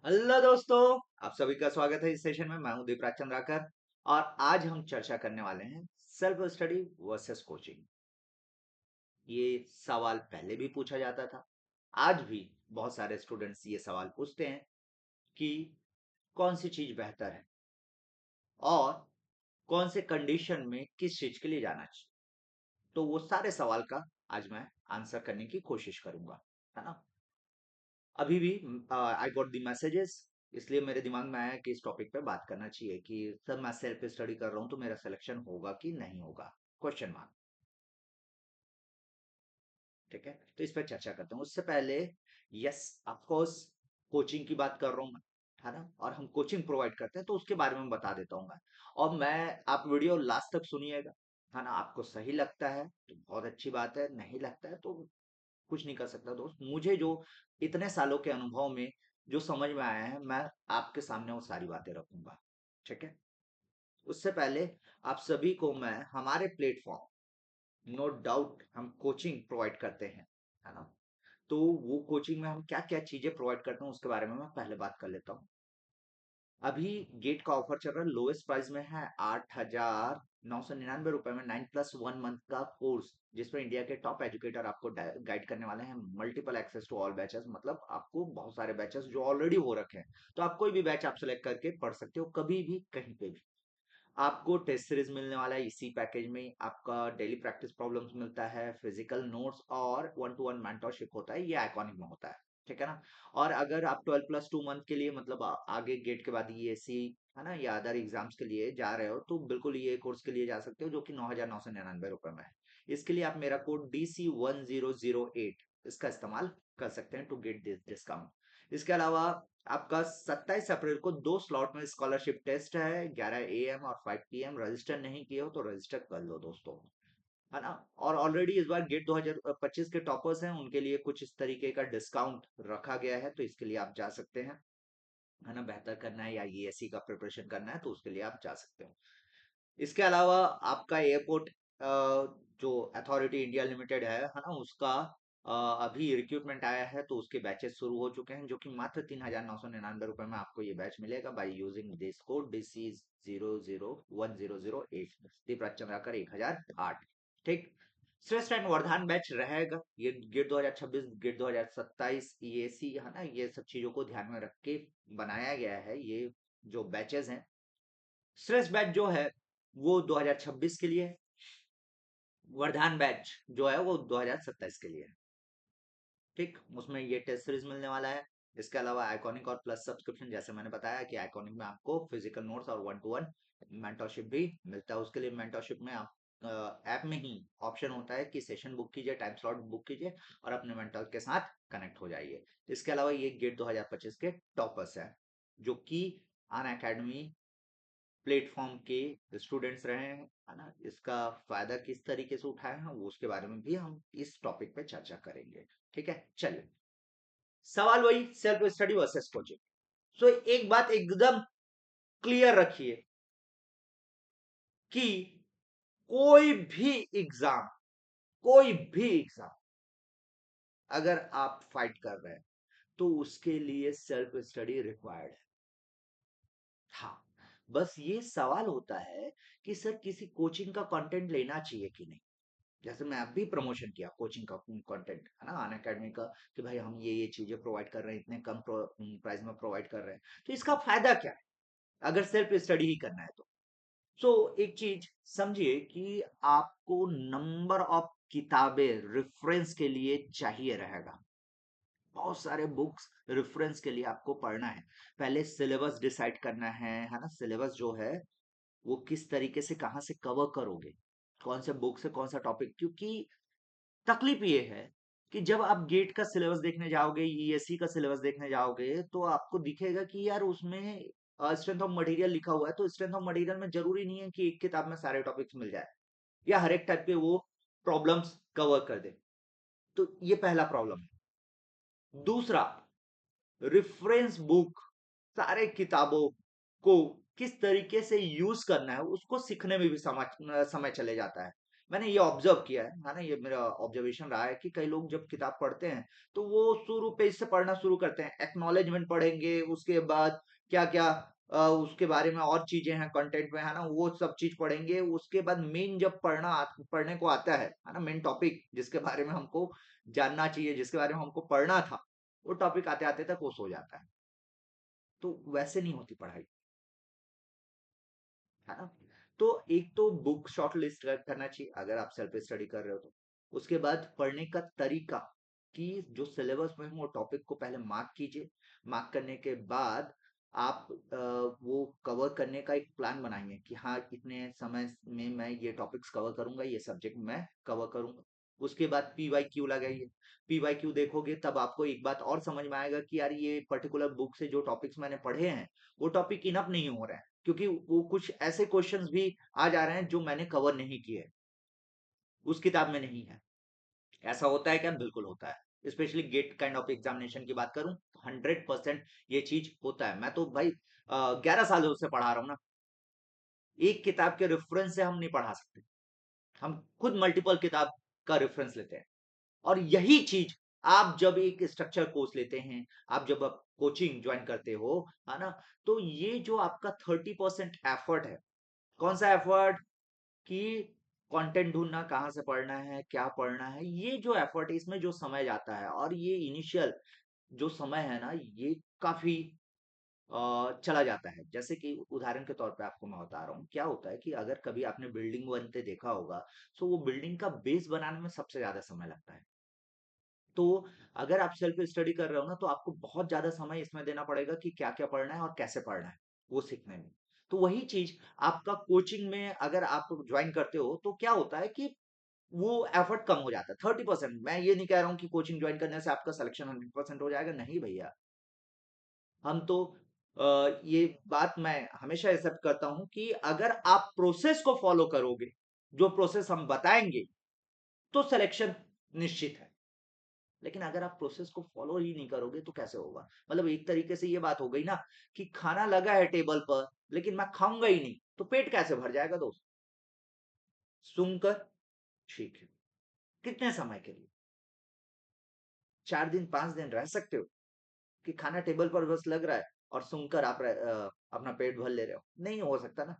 Hello दोस्तों, आप सभी का स्वागत है इस सेशन में। मैं हूं दीपराज चंद्राकर और आज हम चर्चा करने वाले हैं सेल्फ स्टडी वर्सेस कोचिंग। ये सवाल पहले भी पूछा जाता था। आज भी बहुत सारे स्टूडेंट्स ये सवाल पूछते हैं कि कौन सी चीज बेहतर है और कौन से कंडीशन में किस चीज के लिए जाना चाहिए। तो वो सारे सवाल का आज मैं आंसर करने की कोशिश करूंगा, है ना। अभी भी आई गॉट द मैसेजेस, इसलिए मेरे दिमाग में आया कि इस टॉपिक पे बात करना चाहिए कि सर मैं सेल्फ स्टडी कर रहा हूँ तो मेरा सिलेक्शन होगा कि नहीं होगा, क्वेश्चन मार्क। ठीक है, तो इस पर चर्चा करते हैं। उससे पहले यस, ऑफ कोर्स कोचिंग की बात कर रहा हूँ मैं, है ना, और हम कोचिंग प्रोवाइड करते हैं तो उसके बारे में बता देता हूँ मैं। और मैं आप वीडियो लास्ट तक सुनिएगा, है ना। आपको सही लगता है तो बहुत अच्छी बात है, नहीं लगता है तो कुछ नहीं कर सकता दोस्त। मुझे जो इतने सालों के अनुभव में जो समझ में आया है, मैं आपके सामने वो सारी बातें रखूंगा। ठीक है, उससे पहले आप सभी को मैं हमारे प्लेटफॉर्म, नो डाउट हम कोचिंग प्रोवाइड करते हैं, है ना। तो वो कोचिंग में हम क्या क्या चीजें प्रोवाइड करते हैं उसके बारे में मैं पहले बात कर लेता हूँ। अभी गेट का ऑफर चल रहा है, लोएस्ट प्राइस में है 8,999 रुपए में 9+1 मंथ का कोर्स, जिसमें इंडिया के टॉप एजुकेटर आपको गाइड करने वाले हैं। Multiple access to all batches, मतलब आपको बहुत सारे बैचेस जो ऑलरेडी हो रखे हैं, तो आप कोई भी बैच आप सेलेक्ट करके पढ़ सकते हो कभी भी कहीं पे भी। आपको टेस्ट सीरीज मिलने वाला है इसी पैकेज में। आपका डेली प्रैक्टिस प्रॉब्लम्स मिलता है, फिजिकल नोट्स और 1-to-1 मेंटरशिप होता है, ये आइकॉनिक में होता है। ठीक है ना। और अगर आप 12+2 मंथ के लिए, मतलब आगे गेट के बाद ईएसी, है ना, या अदर एग्जाम्स के लिए जा रहे हो तो बिल्कुल ये कोर्स के लिए जा सकते हो, जो कि 9,999 रुपए में है। इसके लिए आप मेरा कोड DC1008 इसका इस्तेमाल कर सकते हैं टू गेट दिस डिस्काउंट। इसके अलावा आपका 27 अप्रैल को 2 स्लॉट में स्कॉलरशिप टेस्ट है, 11 AM और 5 PM। रजिस्टर नहीं किए हो तो रजिस्टर कर लो दोस्तों, है ना। और ऑलरेडी इस बार गेट 2025 के टॉपर्स हैं, उनके लिए कुछ इस तरीके का डिस्काउंट रखा गया है, तो इसके लिए आप जा सकते हैं, है ना। बेहतर करना है या ईएससी का प्रिपरेशन करना है तो उसके लिए आप जा सकते हो। इसके अलावा आपका एयरपोर्ट जो अथॉरिटी इंडिया लिमिटेड है ना, उसका अभी रिक्रूटमेंट आया है, तो उसके बैचेस शुरू हो चुके हैं, जो कि मात्र 3,999 रुपए में आपको ये बैच मिलेगा by using this code DC001008 Deepraj Chandrakar 1008। ठीक, श्रेष्ठ एंड वर्धान बैच रहेगा। ये गेट 2026 गेट 2027 ईएसी, है ना, ये सब चीजों को ध्यान में रख के बनाया गया है ये जो बैचेस हैं। श्रेष्ठ बैच जो है वो 2026 के लिए है, वरदान बैच जो है वो 2027 के लिए है। ठीक, उसमें ये टेस्ट सीरीज मिलने वाला है। इसके अलावा आइकॉनिक और प्लस सब्सक्रिप्शन, जैसे मैंने बताया कि आइकॉनिक में आपको फिजिकल नोट्स और 1-to-1 मेंटरशिप भी मिलता है। उसके लिए मेंटरशिप में आप ऐप में ही ऑप्शन होता है कि सेशन बुक कीजिए, टाइम स्लॉट बुक कीजिए और अपने मेंटर के साथ कनेक्ट हो जाइए। इसके अलावा ये गेट 2025 के टॉपर्स हैं, जो कि अन अकेडमी प्लेटफॉर्म के स्टूडेंट्स रहे हैं, है ना। इसका फायदा किस तरीके से उठाए हैं वो उसके बारे में भी हम इस टॉपिक पे चर्चा करेंगे। ठीक है, चलिए। सवाल वही, सेल्फ स्टडी वर्सेस कोचिंग। सो एक बात एकदम क्लियर रखिए कि कोई भी एग्जाम, कोई भी एग्जाम अगर आप फाइट कर रहे हैं तो उसके लिए सेल्फ स्टडी रिक्वायर्ड है। हाँ, बस ये सवाल होता है कि सर किसी कोचिंग का कंटेंट लेना चाहिए कि नहीं। जैसे मैं अभी प्रमोशन किया कोचिंग का कंटेंट, है ना, अन अकेडमी का, कि भाई हम ये चीजें प्रोवाइड कर रहे हैं, इतने कम प्राइस में प्रोवाइड कर रहे हैं, तो इसका फायदा क्या है अगर सेल्फ स्टडी ही करना है तो। सो एक चीज समझिए कि आपको नंबर ऑफ किताबें रेफरेंस के लिए चाहिए रहेगा। बहुत सारे बुक्स रेफरेंस के लिए आपको पढ़ना है। पहले सिलेबस डिसाइड करना है ना। सिलेबस जो है वो किस तरीके से कहाँ से कवर करोगे, कौन से बुक से कौन सा टॉपिक, क्योंकि तकलीफ ये है कि जब आप गेट का सिलेबस देखने जाओगे, ईएससी का सिलेबस देखने जाओगे, तो आपको दिखेगा कि यार उसमें स्ट्रेंथ ऑफ मटेरियल लिखा हुआ है, तो स्ट्रेंथ ऑफ मटेरियल में जरूरी नहीं है कि एक किताब में सारे टॉपिक्स मिल जाए या हर एक टाइप के वो प्रॉब्लम्स कवर कर दे। तो ये पहला प्रॉब्लम है। दूसरा, रेफरेंस बुक, सारे किताबों को किस तरीके से यूज करना है उसको सीखने में भी समय समय चले जाता है। मैंने ये ऑब्जर्व किया है ना, ये मेरा ऑब्जर्वेशन रहा है कि कई लोग जब किताब पढ़ते हैं तो वो शुरू पेज से पढ़ना शुरू करते हैं, एक्नॉलेजमेंट पढ़ेंगे, उसके बाद क्या क्या उसके बारे में और चीजें हैं कंटेंट में, है ना, वो सब चीज पढ़ेंगे। उसके बाद मेन जब पढ़ने को आता है ना, मेन टॉपिक जिसके बारे में हमको जानना चाहिए, जिसके बारे में हमको पढ़ना था, वो टॉपिक आते आते तक वो सो जाता है। तो वैसे नहीं होती पढ़ाई, है ना। तो एक तो बुक शॉर्ट लिस्ट करना चाहिए अगर आप सेल्फ स्टडी कर रहे हो तो। उसके बाद पढ़ने का तरीका, कि जो सिलेबस में हो वो टॉपिक को पहले मार्क कीजिए। मार्क करने के बाद आप वो कवर करने का एक प्लान बनाइए कि हाँ इतने समय में मैं ये टॉपिक्स कवर करूंगा, ये सब्जेक्ट मैं कवर करूंगा। उसके बाद PYQ लगाइए। PYQ देखोगे तब आपको एक बात और समझ में आएगा कि यार ये पर्टिकुलर बुक से जो टॉपिक्स मैंने पढ़े हैं वो टॉपिक इनफ नहीं हो रहा है, क्योंकि वो कुछ ऐसे क्वेश्चंस भी आ जा रहे हैं जो मैंने कवर नहीं किए, उस किताब में नहीं है। ऐसा होता है क्या? बिल्कुल होता है। Specially GATE kind of examination की बात करूं, 100% ये चीज होता है। मैं तो भाई 11 साल से पढ़ा रहा हूँ ना, एक किताब के रेफरेंस से हम नहीं पढ़ा सकते, हम खुद मल्टीपल किताब का रेफरेंस लेते हैं। और यही चीज आप जब एक स्ट्रक्चर कोर्स लेते हैं, आप जब आप कोचिंग ज्वाइन करते हो, है ना, तो ये जो आपका 30% एफर्ट है, कौन सा एफर्ट, कि कंटेंट ढूंढना, कहाँ से पढ़ना है, क्या पढ़ना है, ये जो एफर्ट है इसमें जो समय जाता है, और ये इनिशियल जो समय है ना, ये काफी चला जाता है। जैसे कि उदाहरण के तौर पे आपको मैं बता रहा हूँ, क्या होता है कि अगर कभी आपने बिल्डिंग बनते देखा होगा, तो वो बिल्डिंग का बेस बनाने में सबसे ज्यादा समय लगता है। तो अगर आप सेल्फ स्टडी कर रहे हो ना, तो आपको बहुत ज्यादा समय इसमें देना पड़ेगा कि क्या क्या पढ़ना है और कैसे पढ़ना है, वो सीखने में। तो वही चीज आपका कोचिंग में अगर आप ज्वाइन करते हो तो क्या होता है कि वो एफर्ट कम हो जाता है 30%। मैं ये नहीं कह रहा हूँ कि कोचिंग ज्वाइन करने से आपका सिलेक्शन 100% हो जाएगा, नहीं भैया। हम तो ये बात मैं हमेशा एक्सेप्ट करता हूं कि अगर आप प्रोसेस को फॉलो करोगे, जो प्रोसेस हम बताएंगे, तो सिलेक्शन निश्चित है। लेकिन अगर आप प्रोसेस को फॉलो ही नहीं करोगे तो कैसे होगा? मतलब एक तरीके से ये बात हो गई ना, कि खाना लगा है टेबल पर लेकिन मैं खाऊंगा ही नहीं, तो पेट कैसे भर जाएगा दोस्त? सुनकर ठीक है, कितने समय के लिए? 4 दिन 5 दिन रह सकते हो कि खाना टेबल पर बस लग रहा है और सुनकर आप अपना पेट भर ले रहे हो? नहीं हो सकता ना,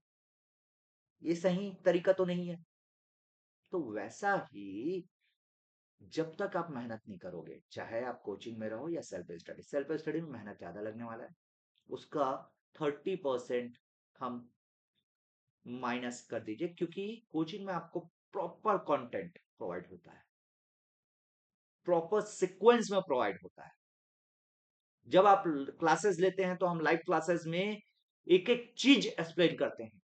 ये सही तरीका तो नहीं है। तो वैसा ही, जब तक आप मेहनत नहीं करोगे, चाहे आप कोचिंग में रहो या सेल्फ स्टडी में मेहनत ज्यादा लगने वाला है। उसका 30% हम माइनस कर दीजिए, क्योंकि कोचिंग में आपको प्रॉपर कंटेंट प्रोवाइड होता है, प्रॉपर सीक्वेंस में प्रोवाइड होता है। जब आप क्लासेस लेते हैं तो हम लाइव क्लासेस में एक एक चीज एक्सप्लेन करते हैं,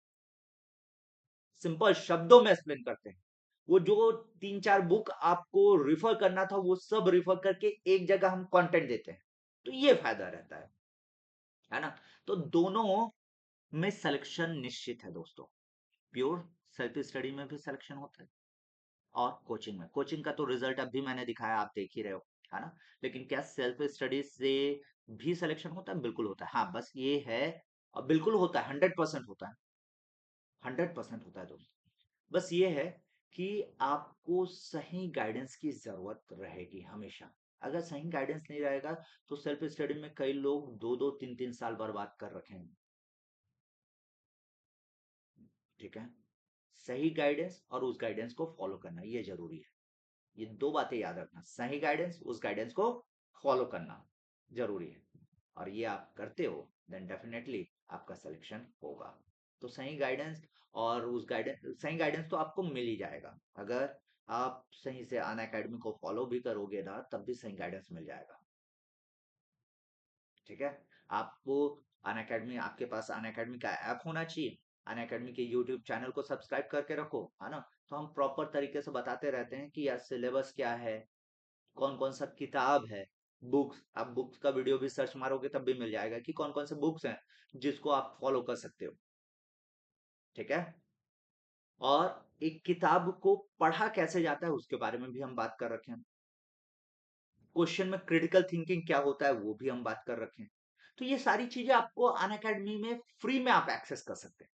सिंपल शब्दों में एक्सप्लेन करते हैं। वो जो 3 4 बुक आपको रिफर करना था, वो सब रिफर करके एक जगह हम कंटेंट देते हैं। तो ये फायदा रहता है ना। तो दोनों में सिलेक्शन निश्चित है दोस्तों। प्योर सेल्फ स्टडी में भी सिलेक्शन होता है, और कोचिंग का तो रिजल्ट अभी मैंने दिखाया, आप देख ही रहे हो, है ना। लेकिन क्या सेल्फ स्टडी से भी सिलेक्शन होता है? बिल्कुल होता है। हाँ, बस ये है, बिल्कुल होता है, 100% होता है, 100% होता है दोस्त। बस ये है कि आपको सही गाइडेंस की जरूरत रहेगी हमेशा। अगर सही गाइडेंस नहीं रहेगा तो सेल्फ स्टडी में कई लोग 2 2 3 3 साल बर्बाद कर रखेंगे। ठीक है, सही गाइडेंस और उस गाइडेंस को फॉलो करना ये जरूरी है। ये दो बातें याद रखना, सही गाइडेंस, उस गाइडेंस को फॉलो करना जरूरी है। और ये आप करते हो, देन डेफिनेटली आपका सिलेक्शन होगा। तो सही गाइडेंस, और उस गाइडेंस, सही गाइडेंस तो आपको मिल ही जाएगा। अगर आप सही से अन अकेडमी को फॉलो भी करोगे ना, तब भी सही गाइडेंस मिल जाएगा। ठीक है, आपको अन अकेडमी, आपके पास अन अकेडमी का ऐप होना चाहिए। अन अकेडमी के यूट्यूब चैनल को सब्सक्राइब करके रखो, है ना। तो हम प्रॉपर तरीके से बताते रहते हैं कि यार सिलेबस क्या है, कौन कौन सा किताब है, बुक्स, आप बुक्स का वीडियो भी सर्च मारोगे तब भी मिल जाएगा कि कौन कौन से बुक्स हैं जिसको आप फॉलो कर सकते हो। ठीक है, और एक किताब को पढ़ा कैसे जाता है उसके बारे में भी हम बात कर रखे हैं। क्वेश्चन में क्रिटिकल थिंकिंग क्या होता है वो भी हम बात कर रखे हैं। तो ये सारी चीजें आपको अन अकेडमी में फ्री में आप एक्सेस कर सकते हैं।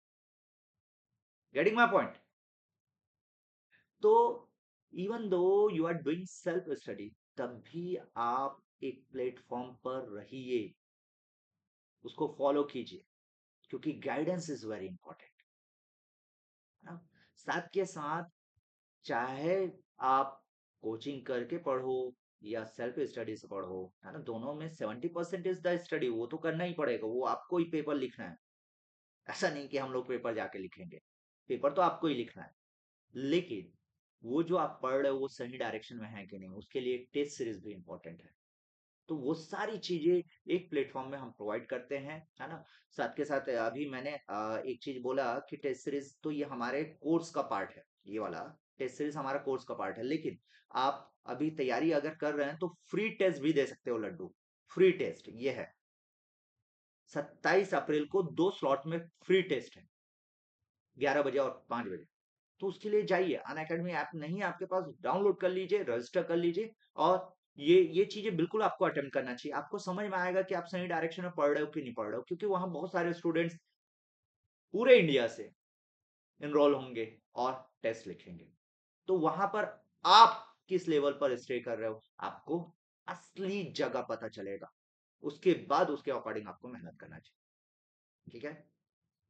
Getting my point? तो even though you are doing self study, तब भी आप एक प्लेटफॉर्म पर रहिए, उसको फॉलो कीजिए, क्योंकि गाइडेंस इज वेरी इंपॉर्टेंट, है ना। साथ के साथ, चाहे आप कोचिंग करके पढ़ो या सेल्फ स्टडी से पढ़ो, है ना, दोनों में 70% इज द स्टडी, वो तो करना ही पड़ेगा, वो आपको ही पेपर लिखना है। ऐसा नहीं कि हम लोग पेपर जाके लिखेंगे, पेपर तो आपको ही लिखना है। लेकिन वो जो आप पढ़ रहे हो वो सही डायरेक्शन में है कि नहीं, उसके लिए टेस्ट सीरीज भी इंपॉर्टेंट है। तो वो सारी चीजें एक प्लेटफॉर्म में हम प्रोवाइड करते हैं, है ना। साथ के साथ अभी मैंने एक चीज बोला कि टेस्ट सीरीज तो ये हमारे कोर्स का पार्ट है, ये वाला टेस्ट सीरीज हमारा कोर्स का पार्ट है। लेकिन आप अभी तैयारी अगर कर रहे हैं तो फ्री टेस्ट भी दे सकते हो लड्डू। फ्री टेस्ट ये है, 27 अप्रैल को 2 स्लॉट में फ्री टेस्ट है, 11 बजे और 5 बजे। तो उसके लिए जाइए, अन अकेडमी ऐप नहीं है आपके पास, डाउनलोड कर लीजिए, रजिस्टर कर लीजिए। और ये चीजें बिल्कुल आपको अटेम्प्ट करना चाहिए, आपको समझ में आएगा कि आप सही डायरेक्शन में पढ़ रहे हो कि नहीं पढ़ रहे हो, क्योंकि वहां बहुत सारे स्टूडेंट्स पूरे इंडिया से इनरोल होंगे और टेस्ट लिखेंगे। तो वहां पर आप किस लेवल पर स्टे कर रहे हो, आपको असली जगह पता चलेगा। उसके बाद उसके अकॉर्डिंग आपको मेहनत करना चाहिए। ठीक है,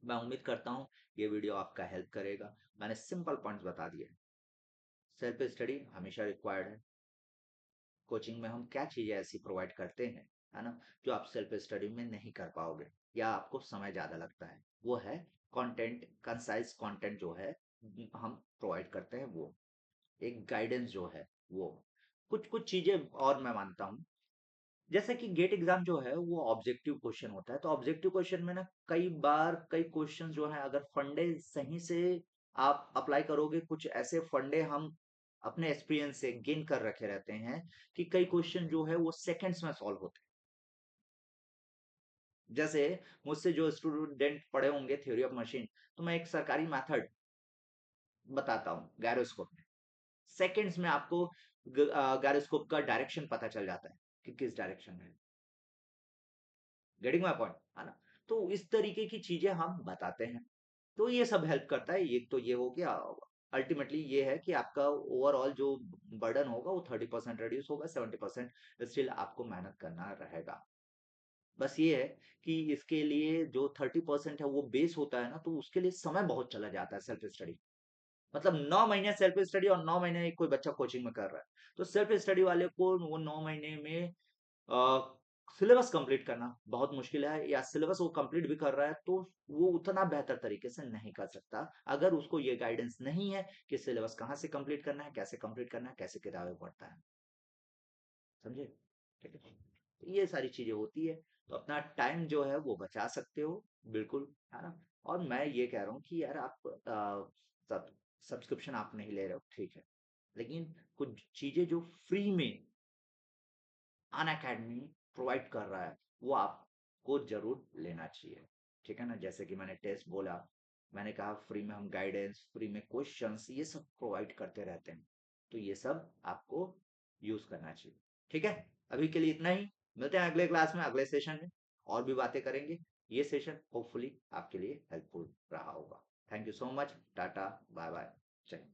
मैं उम्मीद करता हूँ ये वीडियो आपका हेल्प करेगा। मैंने सिंपल पॉइंट्स बता दिए। सेल्फ स्टडी हमेशा रिक्वायर्ड है। कोचिंग में हम क्या चीजें ऐसी प्रोवाइड करते हैं, है ना, जो आप सेल्फ स्टडी में नहीं कर पाओगे या आपको समय ज्यादा लगता है, वो है कंटेंट, कंसाइज कंटेंट जो है हम प्रोवाइड करते हैं, वो एक गाइडेंस जो है वो, कुछ कुछ चीजें और मैं मानता हूँ। जैसे कि गेट एग्जाम जो है वो ऑब्जेक्टिव क्वेश्चन होता है, तो ऑब्जेक्टिव क्वेश्चन में ना कई बार कई क्वेश्चन जो है, अगर फंडे सही से आप अप्लाई करोगे, कुछ ऐसे फंडे हम अपने एक्सपीरियंस से गेन कर रखे रहते हैं कि कई क्वेश्चन जो है वो सेकंड्स में सॉल्व होते हैं। जैसे मुझसे जो स्टूडेंट पढ़े होंगे थ्योरी ऑफ मशीन, तो मैं एक सरकारी मेथड बताता हूँ गैरोस्कोप में, सेकंड्स में आपको गैरोस्कोप का डायरेक्शन पता चल जाता है कि किस डायरेक्शन में है। गेटिंग माय पॉइंट, है ना। तो इस तरीके की चीजें हम बताते हैं, तो ये सब हेल्प करता है। ये तो ये हो गया, अल्टीमेटली ये है कि आपका ओवरऑल जो बर्डन होगा वो 30% रिड्यूस होगा, 70% स्टिल आपको मेहनत करना रहेगा। बस ये है कि इसके लिए जो 30% है वो बेस होता है ना, तो उसके लिए समय बहुत चला जाता है सेल्फ स्टडी। मतलब 9 महीने सेल्फ स्टडी और 9 महीने कोई बच्चा कोचिंग में कर रहा है, तो सेल्फ स्टडी वाले को वो 9 महीने में सिलेबस कंप्लीट करना बहुत मुश्किल है, या सिलेबस वो कंप्लीट भी कर रहा है तो वो उतना बेहतर तरीके से नहीं कर सकता, अगर उसको ये गाइडेंस नहीं है कि सिलेबस कहाँ से कंप्लीट करना है, कैसे कंप्लीट करना है, कैसे किताबें पढ़ता है। समझे? ठीक है, तो ये सारी चीजें होती है, तो अपना टाइम जो है वो बचा सकते हो, बिल्कुल, है ना। और मैं ये कह रहा हूँ कि यार आप सब सब्सक्रिप्शन आप नहीं ले रहे हो, ठीक है, लेकिन कुछ चीजें जो फ्री में अन अकेडमी प्रोवाइड कर रहा है वो आपको जरूर लेना चाहिए। ठीक है ना, जैसे कि मैंने टेस्ट बोला, मैंने कहा फ्री में हम गाइडेंस, फ्री में क्वेश्चंस, ये सब प्रोवाइड करते रहते हैं, तो ये सब आपको यूज करना चाहिए। ठीक है, अभी के लिए इतना ही, मिलते हैं अगले क्लास में, अगले सेशन में और भी बातें करेंगे। ये सेशन होपफुली आपके लिए हेल्पफुल रहा होगा। Thank you so much, tata, bye bye, Jai Hind.